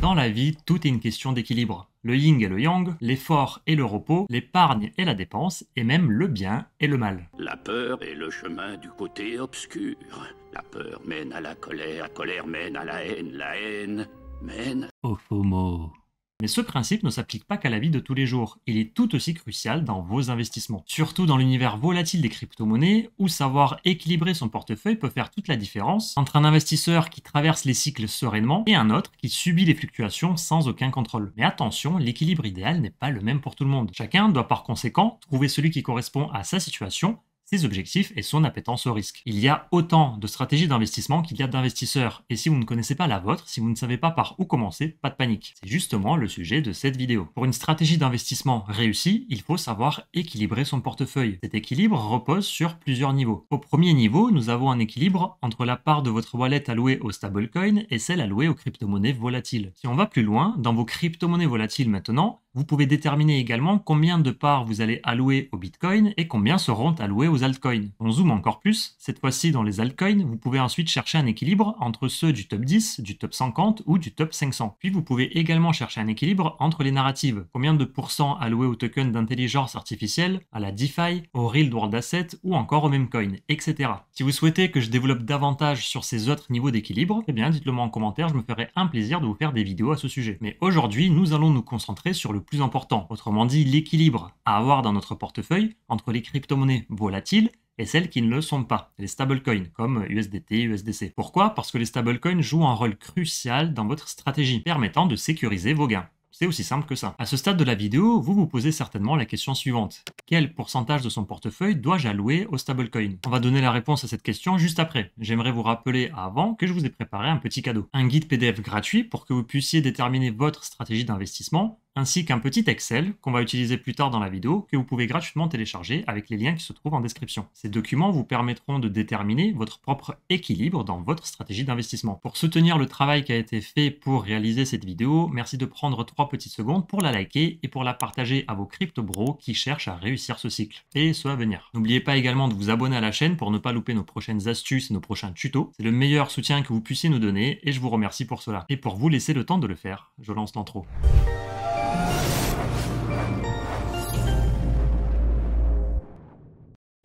Dans la vie, tout est une question d'équilibre. Le yin et le yang, l'effort et le repos, l'épargne et la dépense, et même le bien et le mal. La peur est le chemin du côté obscur. La peur mène à la colère mène à la haine mène... Au FOMO. Mais ce principe ne s'applique pas qu'à la vie de tous les jours, il est tout aussi crucial dans vos investissements. Surtout dans l'univers volatile des crypto-monnaies, où savoir équilibrer son portefeuille peut faire toute la différence entre un investisseur qui traverse les cycles sereinement et un autre qui subit les fluctuations sans aucun contrôle. Mais attention, l'équilibre idéal n'est pas le même pour tout le monde. Chacun doit par conséquent trouver celui qui correspond à sa situation, ses objectifs et son appétence au risque. Il y a autant de stratégies d'investissement qu'il y a d'investisseurs, et si vous ne connaissez pas la vôtre, si vous ne savez pas par où commencer, pas de panique. C'est justement le sujet de cette vidéo. Pour une stratégie d'investissement réussie, il faut savoir équilibrer son portefeuille. Cet équilibre repose sur plusieurs niveaux. Au premier niveau, nous avons un équilibre entre la part de votre wallet allouée aux stablecoins et celle allouée aux crypto-monnaies volatiles. Si on va plus loin, dans vos crypto-monnaies volatiles maintenant, vous pouvez déterminer également combien de parts vous allez allouer au Bitcoin et combien seront alloués aux altcoins. On zoome encore plus, cette fois-ci dans les altcoins, vous pouvez ensuite chercher un équilibre entre ceux du top 10, du top 50 ou du top 500. Puis vous pouvez également chercher un équilibre entre les narratives. Combien de pourcents alloués au token d'intelligence artificielle, à la DeFi, au Real World Asset ou encore au memecoin, etc. Si vous souhaitez que je développe davantage sur ces autres niveaux d'équilibre, eh bien dites-le moi en commentaire, je me ferai un plaisir de vous faire des vidéos à ce sujet. Mais aujourd'hui, nous allons nous concentrer sur le plus important, autrement dit l'équilibre à avoir dans notre portefeuille entre les crypto-monnaies volatiles et celles qui ne le sont pas, les stablecoins comme USDT, USDC. Pourquoi? Parce que les stablecoins jouent un rôle crucial dans votre stratégie, permettant de sécuriser vos gains. C'est aussi simple que ça. À ce stade de la vidéo, vous vous posez certainement la question suivante. Quel pourcentage de son portefeuille dois-je allouer au stablecoin? On va donner la réponse à cette question juste après. J'aimerais vous rappeler avant que je vous ai préparé un petit cadeau. Un guide PDF gratuit pour que vous puissiez déterminer votre stratégie d'investissement, ainsi qu'un petit Excel qu'on va utiliser plus tard dans la vidéo, que vous pouvez gratuitement télécharger avec les liens qui se trouvent en description. Ces documents vous permettront de déterminer votre propre équilibre dans votre stratégie d'investissement. Pour soutenir le travail qui a été fait pour réaliser cette vidéo, merci de prendre 3 petites secondes pour la liker et pour la partager à vos crypto-bros qui cherchent à réussir ce cycle, et ce à venir. N'oubliez pas également de vous abonner à la chaîne pour ne pas louper nos prochaines astuces et nos prochains tutos. C'est le meilleur soutien que vous puissiez nous donner et je vous remercie pour cela. Et pour vous laisser le temps de le faire, je lance l'intro.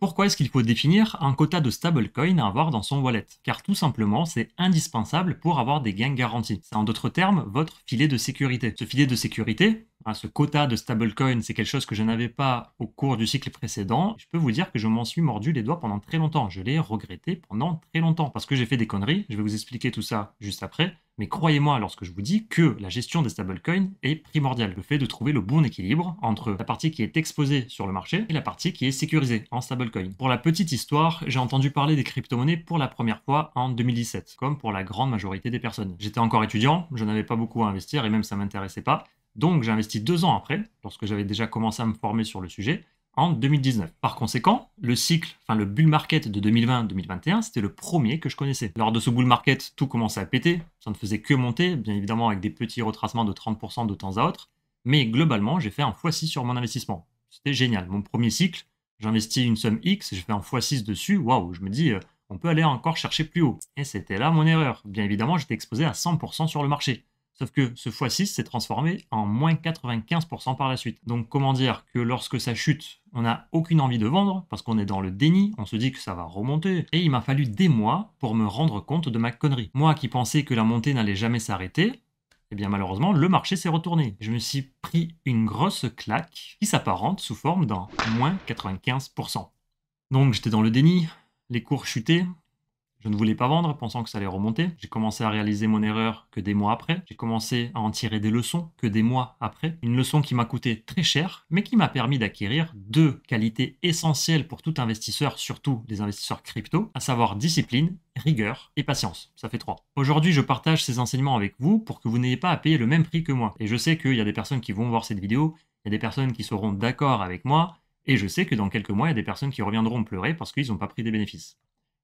Pourquoi est-ce qu'il faut définir un quota de stablecoin à avoir dans son wallet? Car tout simplement, c'est indispensable pour avoir des gains garantis. C'est en d'autres termes votre filet de sécurité. Ce filet de sécurité, ce quota de stablecoin, c'est quelque chose que je n'avais pas au cours du cycle précédent. Je peux vous dire que je m'en suis mordu les doigts pendant très longtemps. Je l'ai regretté pendant très longtemps parce que j'ai fait des conneries. Je vais vous expliquer tout ça juste après. Mais croyez-moi lorsque je vous dis que la gestion des stablecoins est primordiale. Le fait de trouver le bon équilibre entre la partie qui est exposée sur le marché et la partie qui est sécurisée en stablecoin. Pour la petite histoire, j'ai entendu parler des crypto-monnaies pour la première fois en 2017, comme pour la grande majorité des personnes. J'étais encore étudiant, je n'avais pas beaucoup à investir et même ça m'intéressait pas. Donc j'ai investi 2 ans après, lorsque j'avais déjà commencé à me former sur le sujet, en 2019. Par conséquent, le cycle, le bull market de 2020-2021, c'était le premier que je connaissais. Lors de ce bull market, tout commençait à péter, ça ne faisait que monter, bien évidemment avec des petits retracements de 30% de temps à autre, mais globalement, j'ai fait un x6 sur mon investissement. C'était génial. Mon premier cycle, j'investis une somme X, je fais un x6 dessus, waouh, je me dis, on peut aller encore chercher plus haut. Et c'était là mon erreur. Bien évidemment, j'étais exposé à 100% sur le marché. Sauf que ce x6 s'est transformé en moins 95% par la suite. Donc comment dire que lorsque ça chute, on n'a aucune envie de vendre parce qu'on est dans le déni, on se dit que ça va remonter. Et il m'a fallu des mois pour me rendre compte de ma connerie. Moi qui pensais que la montée n'allait jamais s'arrêter, eh bien malheureusement le marché s'est retourné. Je me suis pris une grosse claque qui s'apparente sous forme d'un moins 95%. Donc j'étais dans le déni, les cours chutaient. Je ne voulais pas vendre, pensant que ça allait remonter. J'ai commencé à réaliser mon erreur que des mois après. J'ai commencé à en tirer des leçons que des mois après. Une leçon qui m'a coûté très cher, mais qui m'a permis d'acquérir 2 qualités essentielles pour tout investisseur, surtout les investisseurs crypto, à savoir discipline, rigueur et patience. Ça fait 3. Aujourd'hui, je partage ces enseignements avec vous pour que vous n'ayez pas à payer le même prix que moi. Et je sais qu'il y a des personnes qui vont voir cette vidéo, il y a des personnes qui seront d'accord avec moi, et je sais que dans quelques mois, il y a des personnes qui reviendront me pleurer parce qu'ils n'ont pas pris des bénéfices.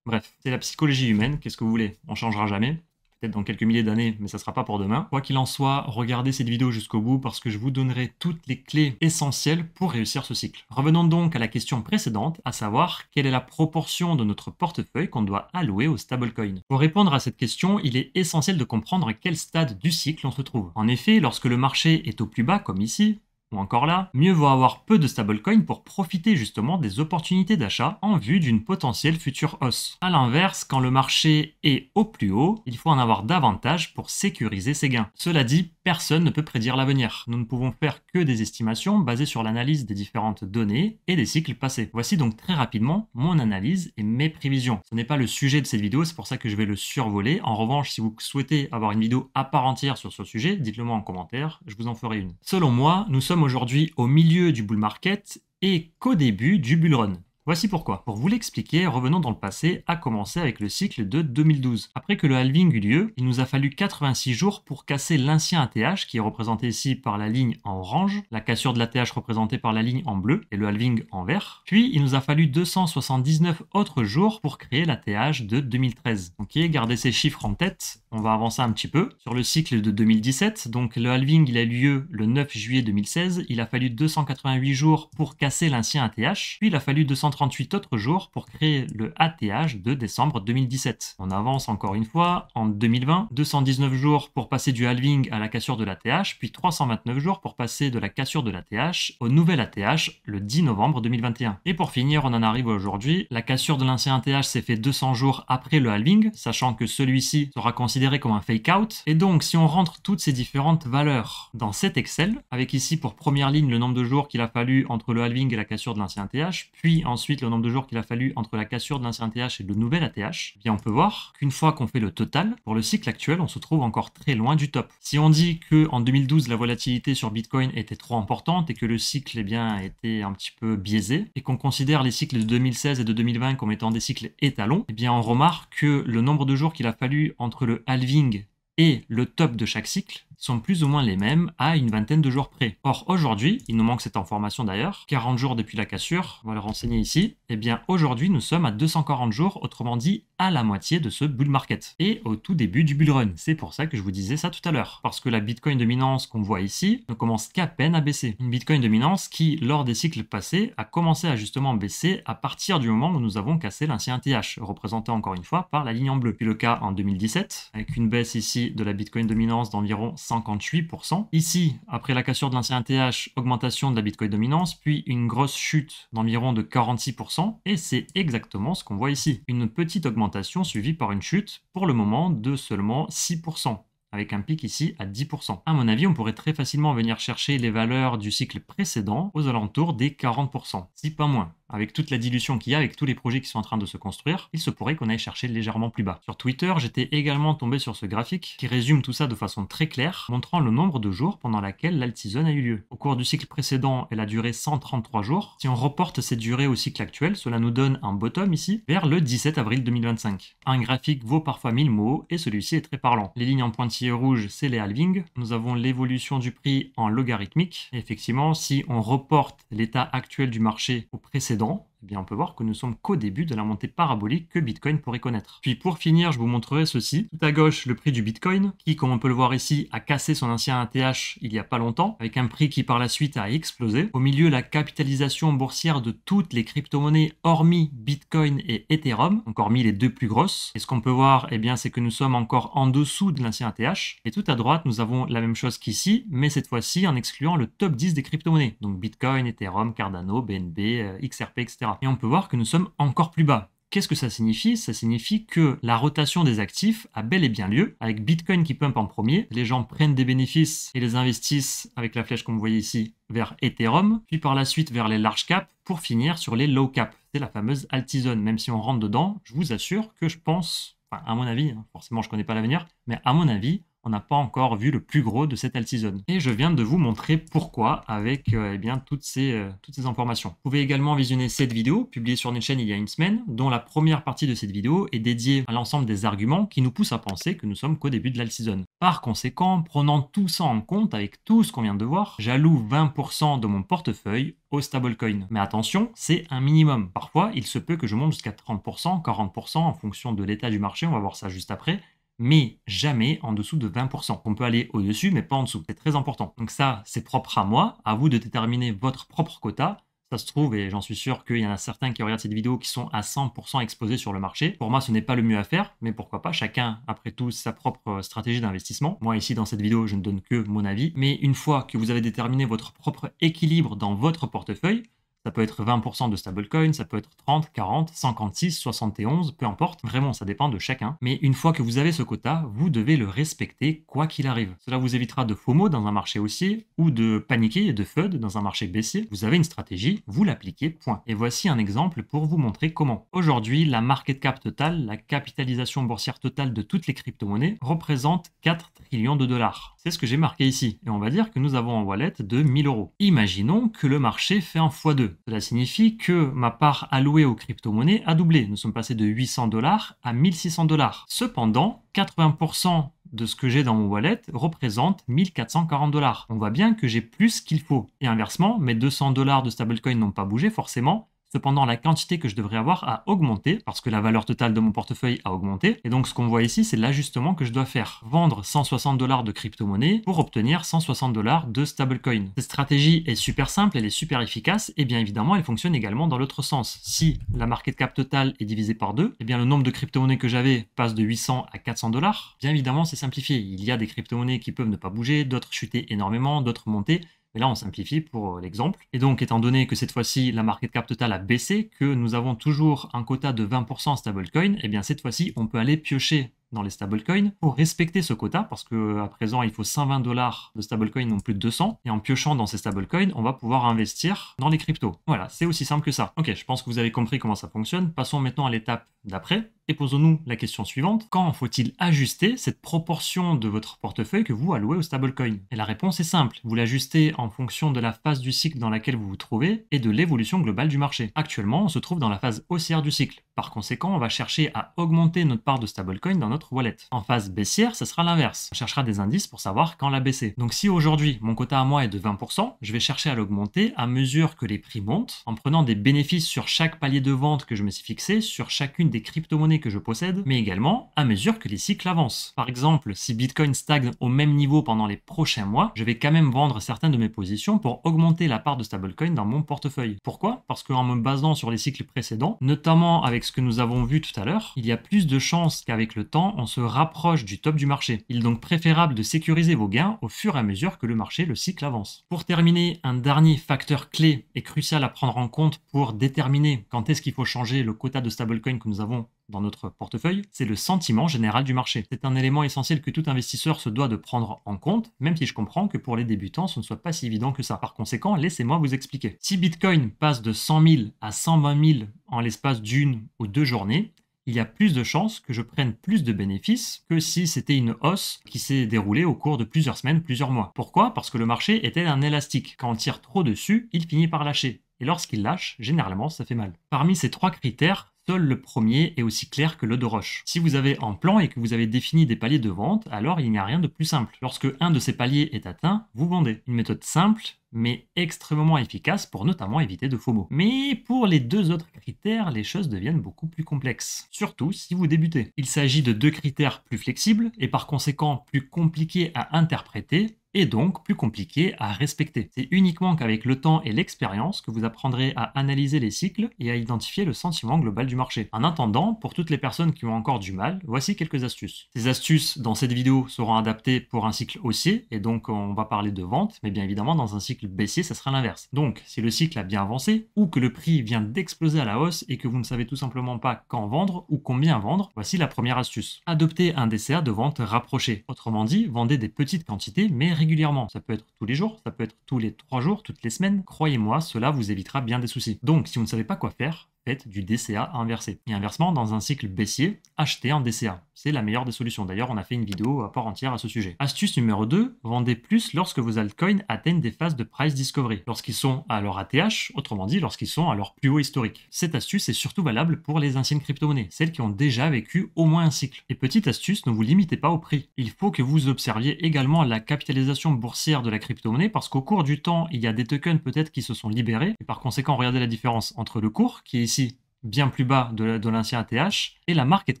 Bref, c'est la psychologie humaine, qu'est-ce que vous voulez? On changera jamais. peut-être dans quelques milliers d'années, mais ça sera pas pour demain. Quoi qu'il en soit, regardez cette vidéo jusqu'au bout parce que je vous donnerai toutes les clés essentielles pour réussir ce cycle. Revenons donc à la question précédente, à savoir quelle est la proportion de notre portefeuille qu'on doit allouer au stablecoin. Pour répondre à cette question, il est essentiel de comprendre à quel stade du cycle on se trouve. En effet, lorsque le marché est au plus bas, comme ici, ou encore là, mieux vaut avoir peu de stablecoins pour profiter justement des opportunités d'achat en vue d'une potentielle future hausse. A l'inverse, quand le marché est au plus haut, il faut en avoir davantage pour sécuriser ses gains. Cela dit, personne ne peut prédire l'avenir. Nous ne pouvons faire que des estimations basées sur l'analyse des différentes données et des cycles passés. Voici donc très rapidement mon analyse et mes prévisions. Ce n'est pas le sujet de cette vidéo, c'est pour ça que je vais le survoler. En revanche, si vous souhaitez avoir une vidéo à part entière sur ce sujet, dites-le moi en commentaire, je vous en ferai une. Selon moi, nous sommes aujourd'hui au milieu du bull market et qu'au début du bull run. Voici pourquoi. Pour vous l'expliquer, revenons dans le passé, à commencer avec le cycle de 2012. Après que le halving eut lieu, il nous a fallu 86 jours pour casser l'ancien ATH, qui est représenté ici par la ligne en orange, la cassure de l'ATH représentée par la ligne en bleu, et le halving en vert. Puis, il nous a fallu 279 autres jours pour créer l'ATH de 2013. Ok, gardez ces chiffres en tête, on va avancer un petit peu. Sur le cycle de 2017, donc le halving il a eu lieu le 9 juillet 2016, il a fallu 288 jours pour casser l'ancien ATH, puis il a fallu 238 autres jours pour créer le ATH de décembre 2017. On avance encore une fois, en 2020, 219 jours pour passer du halving à la cassure de l'ATH, puis 329 jours pour passer de la cassure de l'ATH au nouvel ATH le 10 novembre 2021. Et pour finir, on en arrive aujourd'hui, la cassure de l'ancien ATH s'est fait 200 jours après le halving, sachant que celui-ci sera considéré comme un fake out. Et donc, si on rentre toutes ces différentes valeurs dans cet Excel, avec ici pour première ligne le nombre de jours qu'il a fallu entre le halving et la cassure de l'ancien ATH, puis ensuite le nombre de jours qu'il a fallu entre la cassure de l'ancien ATH et le nouvel ATH, eh bien on peut voir qu'une fois qu'on fait le total, pour le cycle actuel, on se trouve encore très loin du top. Si on dit que en 2012 la volatilité sur Bitcoin était trop importante et que le cycle eh bien, était un petit peu biaisé, et qu'on considère les cycles de 2016 et de 2020 comme étant des cycles étalons, eh bien on remarque que le nombre de jours qu'il a fallu entre le halving et le top de chaque cycle sont plus ou moins les mêmes à une vingtaine de jours près. Or aujourd'hui, il nous manque cette information d'ailleurs, 40 jours depuis la cassure, on va le renseigner ici, et bien aujourd'hui nous sommes à 240 jours, autrement dit à la moitié de ce bull market, et au tout début du bull run. C'est pour ça que je vous disais ça tout à l'heure, parce que la Bitcoin dominance qu'on voit ici ne commence qu'à peine à baisser. Une Bitcoin dominance qui, lors des cycles passés, a commencé à justement baisser à partir du moment où nous avons cassé l'ancien TH, représenté encore une fois par la ligne en bleu. Puis le cas en 2017, avec une baisse ici de la Bitcoin dominance d'environ 58%. Ici, après la cassure de l'ancien TH, augmentation de la Bitcoin dominance, puis une grosse chute d'environ de 46%, et c'est exactement ce qu'on voit ici. Une petite augmentation suivie par une chute, pour le moment, de seulement 6%. Avec un pic ici à 10%. À mon avis, on pourrait très facilement venir chercher les valeurs du cycle précédent aux alentours des 40%, si pas moins. Avec toute la dilution qu'il y a, avec tous les projets qui sont en train de se construire, il se pourrait qu'on aille chercher légèrement plus bas. Sur Twitter, j'étais également tombé sur ce graphique qui résume tout ça de façon très claire, montrant le nombre de jours pendant laquelle l'alt-season a eu lieu. Au cours du cycle précédent, elle a duré 133 jours. Si on reporte cette durée au cycle actuel, cela nous donne un bottom ici, vers le 17 avril 2025. Un graphique vaut parfois 1000 mots, et celui-ci est très parlant. Les lignes en pointillés rouges, c'est les halvings. Nous avons l'évolution du prix en logarithmique. Et effectivement, si on reporte l'état actuel du marché au précédent, eh bien on peut voir que nous sommes qu'au début de la montée parabolique que Bitcoin pourrait connaître. Puis pour finir, je vous montrerai ceci. Tout à gauche, le prix du Bitcoin, qui, comme on peut le voir ici, a cassé son ancien ATH il y a pas longtemps, avec un prix qui par la suite a explosé. Au milieu, la capitalisation boursière de toutes les crypto-monnaies, hormis Bitcoin et Ethereum, donc hormis les deux plus grosses. Et ce qu'on peut voir, eh bien, c'est que nous sommes encore en dessous de l'ancien ATH. Et tout à droite, nous avons la même chose qu'ici, mais cette fois-ci en excluant le top 10 des crypto-monnaies. Donc Bitcoin, Ethereum, Cardano, BNB, XRP, etc. Et on peut voir que nous sommes encore plus bas. Qu'est-ce que ça signifie? Ça signifie que la rotation des actifs a bel et bien lieu, avec Bitcoin qui pump en premier. Les gens prennent des bénéfices et les investissent avec la flèche comme vous voyez ici vers Ethereum, puis par la suite vers les large caps pour finir sur les low caps. C'est la fameuse alt-season. Même si on rentre dedans, je vous assure que je pense, enfin à mon avis, forcément je connais pas l'avenir, mais à mon avis, on n'a pas encore vu le plus gros de cette alt-season. Et je viens de vous montrer pourquoi avec eh bien, toutes ces informations. Vous pouvez également visionner cette vidéo, publiée sur notre chaîne il y a une semaine, dont la première partie de cette vidéo est dédiée à l'ensemble des arguments qui nous poussent à penser que nous sommes qu'au début de l'alt-season. Par conséquent, prenant tout ça en compte avec tout ce qu'on vient de voir, j'alloue 20% de mon portefeuille au stablecoin. Mais attention, c'est un minimum. Parfois, il se peut que je monte jusqu'à 30%, 40% en fonction de l'état du marché, on va voir ça juste après. mais jamais en dessous de 20%. On peut aller au-dessus, mais pas en dessous. C'est très important. Donc ça, c'est propre à moi. À vous de déterminer votre propre quota. Ça se trouve, et j'en suis sûr qu'il y en a certains qui regardent cette vidéo qui sont à 100% exposés sur le marché. Pour moi, ce n'est pas le mieux à faire, mais pourquoi pas, chacun, après tout, sa propre stratégie d'investissement. Moi, ici, dans cette vidéo, je ne donne que mon avis. Mais une fois que vous avez déterminé votre propre équilibre dans votre portefeuille, ça peut être 20% de stablecoin, ça peut être 30, 40, 56, 71, peu importe. Vraiment, ça dépend de chacun. Mais une fois que vous avez ce quota, vous devez le respecter quoi qu'il arrive. Cela vous évitera de FOMO dans un marché haussier ou de paniquer et de FUD dans un marché baissier. Vous avez une stratégie, vous l'appliquez, point. Et voici un exemple pour vous montrer comment. Aujourd'hui, la market cap totale, la capitalisation boursière totale de toutes les crypto-monnaies, représente 4 trillions de dollars. C'est ce que j'ai marqué ici. Et on va dire que nous avons un wallet de 1000 euros. Imaginons que le marché fait un x2. Cela signifie que ma part allouée aux crypto-monnaies a doublé. Nous sommes passés de 800 dollars à 1600 dollars. Cependant, 80% de ce que j'ai dans mon wallet représente 1440 dollars. On voit bien que j'ai plus qu'il faut. Et inversement, mes 200 dollars de stablecoin n'ont pas bougé forcément. Cependant, la quantité que je devrais avoir a augmenté parce que la valeur totale de mon portefeuille a augmenté. Et donc, ce qu'on voit ici, c'est l'ajustement que je dois faire. Vendre 160 dollars de crypto-monnaie pour obtenir 160 dollars de stablecoin. Cette stratégie est super simple, elle est super efficace et bien évidemment, elle fonctionne également dans l'autre sens. Si la market cap totale est divisée par 2, eh bien le nombre de crypto-monnaies que j'avais passe de 800 à 400 dollars. Bien évidemment, c'est simplifié. Il y a des crypto-monnaies qui peuvent ne pas bouger, d'autres chuter énormément, d'autres monter. Mais là, on simplifie pour l'exemple. Et donc, étant donné que cette fois-ci, la market cap totale a baissé, que nous avons toujours un quota de 20% stablecoin, eh bien cette fois-ci, on peut aller piocher dans les stablecoins pour respecter ce quota parce qu'à présent il faut 120 dollars de stablecoin, non plus de 200, et en piochant dans ces stablecoins on va pouvoir investir dans les cryptos. Voilà, c'est aussi simple que ça. Ok, je pense que vous avez compris comment ça fonctionne. Passons maintenant à l'étape d'après et posons-nous la question suivante: quand faut-il ajuster cette proportion de votre portefeuille que vous allouez au stablecoin? Et la réponse est simple, vous l'ajustez en fonction de la phase du cycle dans laquelle vous vous trouvez et de l'évolution globale du marché. Actuellement on se trouve dans la phase haussière du cycle. Par conséquent, on va chercher à augmenter notre part de stablecoin dans notre wallet. En phase baissière, ce sera l'inverse. On cherchera des indices pour savoir quand la baisser. Donc si aujourd'hui, mon quota à moi est de 20%, je vais chercher à l'augmenter à mesure que les prix montent, en prenant des bénéfices sur chaque palier de vente que je me suis fixé, sur chacune des crypto-monnaies que je possède, mais également à mesure que les cycles avancent. Par exemple, si Bitcoin stagne au même niveau pendant les prochains mois, je vais quand même vendre certaines de mes positions pour augmenter la part de stablecoin dans mon portefeuille. Pourquoi? Parce qu'en me basant sur les cycles précédents, notamment avec ce que nous avons vu tout à l'heure, il y a plus de chances qu'avec le temps, on se rapproche du top du marché. Il est donc préférable de sécuriser vos gains au fur et à mesure que le marché, le cycle avance. Pour terminer, un dernier facteur clé et crucial à prendre en compte pour déterminer quand est-ce qu'il faut changer le quota de stablecoin que nous avons dans notre portefeuille, c'est le sentiment général du marché. C'est un élément essentiel que tout investisseur se doit de prendre en compte, même si je comprends que pour les débutants, ce ne soit pas si évident que ça. Par conséquent, laissez-moi vous expliquer. Si Bitcoin passe de 100 000 à 120 000 en l'espace d'une ou deux journées, il y a plus de chances que je prenne plus de bénéfices que si c'était une hausse qui s'est déroulée au cours de plusieurs semaines, plusieurs mois. Pourquoi? Parce que le marché était un élastique. Quand on tire trop dessus, il finit par lâcher. Et lorsqu'il lâche, généralement, ça fait mal. Parmi ces trois critères, seul le premier est aussi clair que l'eau de roche. Si vous avez un plan et que vous avez défini des paliers de vente, alors il n'y a rien de plus simple. Lorsque un de ces paliers est atteint, vous vendez. Une méthode simple, mais extrêmement efficace pour notamment éviter de FOMO. Mais pour les deux autres critères, les choses deviennent beaucoup plus complexes. Surtout si vous débutez. Il s'agit de deux critères plus flexibles et par conséquent plus compliqués à interpréter et donc plus compliqué à respecter. C'est uniquement qu'avec le temps et l'expérience que vous apprendrez à analyser les cycles et à identifier le sentiment global du marché. En attendant, pour toutes les personnes qui ont encore du mal, voici quelques astuces. Ces astuces dans cette vidéo seront adaptées pour un cycle haussier et donc on va parler de vente, mais bien évidemment dans un cycle baissier, ça sera l'inverse. Donc si le cycle a bien avancé ou que le prix vient d'exploser à la hausse et que vous ne savez tout simplement pas quand vendre ou combien vendre, voici la première astuce. Adoptez un DCA de vente rapproché. Autrement dit, vendez des petites quantités mais régulièrement. Ça peut être tous les jours, ça peut être tous les 3 jours, toutes les semaines. Croyez-moi, cela vous évitera bien des soucis. Donc, si vous ne savez pas quoi faire, faites du DCA inversé. Et inversement, dans un cycle baissier, achetez un DCA. C'est la meilleure des solutions. D'ailleurs, on a fait une vidéo à part entière à ce sujet. Astuce numéro 2, vendez plus lorsque vos altcoins atteignent des phases de price discovery. Lorsqu'ils sont à leur ATH, autrement dit, lorsqu'ils sont à leur plus haut historique. Cette astuce est surtout valable pour les anciennes crypto-monnaies, celles qui ont déjà vécu au moins un cycle. Et petite astuce, ne vous limitez pas au prix. Il faut que vous observiez également la capitalisation boursière de la crypto-monnaie parce qu'au cours du temps, il y a des tokens peut-être qui se sont libérés et par conséquent, regardez la différence entre le cours, qui est ici bien plus bas de l'ancien ATH, et la market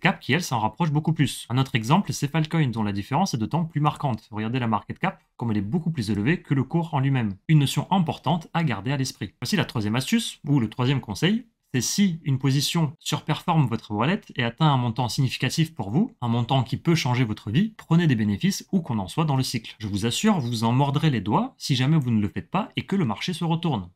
cap qui, elle, s'en rapproche beaucoup plus. Un autre exemple, c'est Filecoin, dont la différence est d'autant plus marquante. Regardez la market cap, comme elle est beaucoup plus élevée que le cours en lui-même. Une notion importante à garder à l'esprit. Voici la troisième astuce, ou le troisième conseil, c'est si une position surperforme votre wallet et atteint un montant significatif pour vous, un montant qui peut changer votre vie, prenez des bénéfices où qu'on en soit dans le cycle. Je vous assure, vous en mordrez les doigts si jamais vous ne le faites pas et que le marché se retourne.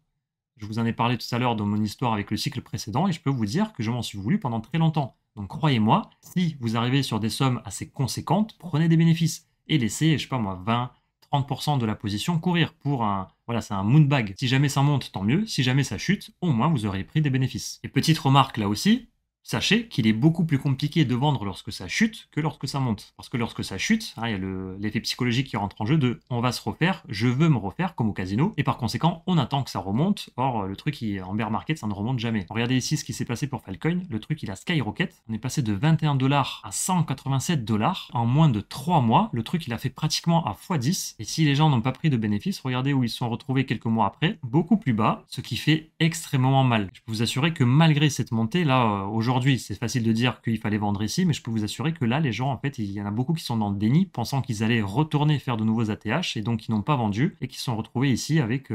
Je vous en ai parlé tout à l'heure dans mon histoire avec le cycle précédent et je peux vous dire que je m'en suis voulu pendant très longtemps. Donc croyez-moi, si vous arrivez sur des sommes assez conséquentes, prenez des bénéfices et laissez, je sais pas moi, 20, 30% de la position courir pour un... Voilà, c'est un moonbag. Si jamais ça monte, tant mieux. Si jamais ça chute, au moins vous aurez pris des bénéfices. Et petite remarque là aussi, sachez qu'il est beaucoup plus compliqué de vendre lorsque ça chute que lorsque ça monte. Parce que lorsque ça chute, il y a l'effet psychologique qui rentre en jeu de on va se refaire, je veux me refaire comme au casino, et par conséquent, on attend que ça remonte. Or, le truc en bear market, ça ne remonte jamais. Regardez ici ce qui s'est passé pour Filecoin. Le truc, il a skyrocket. On est passé de 21 $ à 187 $ en moins de 3 mois. Le truc, il a fait pratiquement à x10. Et si les gens n'ont pas pris de bénéfices, regardez où ils se sont retrouvés quelques mois après, beaucoup plus bas, ce qui fait extrêmement mal. Je peux vous assurer que malgré cette montée, là, aujourd'hui, c'est facile de dire qu'il fallait vendre ici, mais je peux vous assurer que là, les gens, en fait, il y en a beaucoup qui sont dans le déni, pensant qu'ils allaient retourner faire de nouveaux ATH, et donc ils n'ont pas vendu, et qui se sont retrouvés ici avec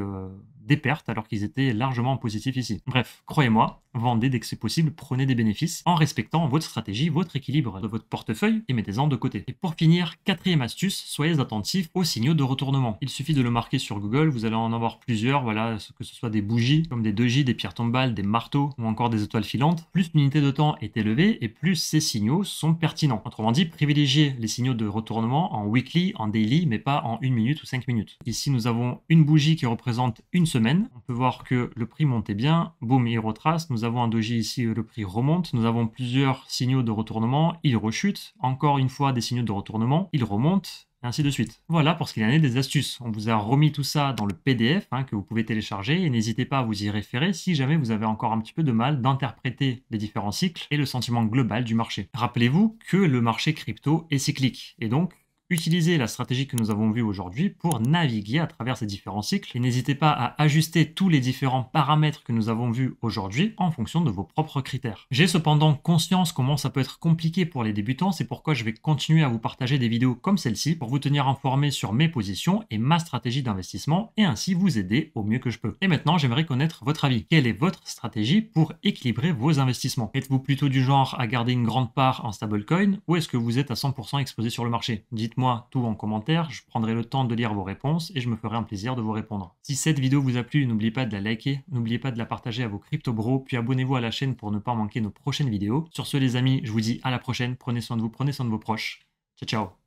des pertes, alors qu'ils étaient largement positifs ici. Bref, croyez-moi, vendez dès que c'est possible, prenez des bénéfices, en respectant votre stratégie, votre équilibre de votre portefeuille, et mettez-en de côté. Et pour finir, quatrième astuce, soyez attentifs aux signaux de retournement. Il suffit de le marquer sur Google, vous allez en avoir plusieurs, voilà, que ce soit des bougies, comme des doji, des pierres tombales, des marteaux, ou encore des étoiles filantes. Plus l'unité de temps est élevée, et plus ces signaux sont pertinents. Autrement dit, privilégiez les signaux de retournement en weekly, en daily, mais pas en 1 minute ou 5 minutes. Ici, nous avons une bougie qui représente une semaine. On peut voir que le prix montait bien, boum, il retrace. Nous avons un doji ici, le prix remonte. Nous avons plusieurs signaux de retournement, il rechute. Encore une fois, des signaux de retournement, il remonte. Et ainsi de suite. Voilà pour ce qu'il en est des astuces. On vous a remis tout ça dans le PDF que vous pouvez télécharger et n'hésitez pas à vous y référer si jamais vous avez encore un petit peu de mal d'interpréter les différents cycles et le sentiment global du marché. Rappelez-vous que le marché crypto est cyclique et donc utilisez la stratégie que nous avons vue aujourd'hui pour naviguer à travers ces différents cycles et n'hésitez pas à ajuster tous les différents paramètres que nous avons vus aujourd'hui en fonction de vos propres critères. J'ai cependant conscience comment ça peut être compliqué pour les débutants, c'est pourquoi je vais continuer à vous partager des vidéos comme celle-ci pour vous tenir informé sur mes positions et ma stratégie d'investissement et ainsi vous aider au mieux que je peux. Et maintenant, j'aimerais connaître votre avis. Quelle est votre stratégie pour équilibrer vos investissements? Êtes-vous plutôt du genre à garder une grande part en stablecoin ou est-ce que vous êtes à 100% exposé sur le marché? Dites-moi tout en commentaire, je prendrai le temps de lire vos réponses et je me ferai un plaisir de vous répondre. Si cette vidéo vous a plu, n'oubliez pas de la liker, n'oubliez pas de la partager à vos crypto bros, puis abonnez-vous à la chaîne pour ne pas manquer nos prochaines vidéos. Sur ce les amis, je vous dis à la prochaine, prenez soin de vous, prenez soin de vos proches. Ciao ciao.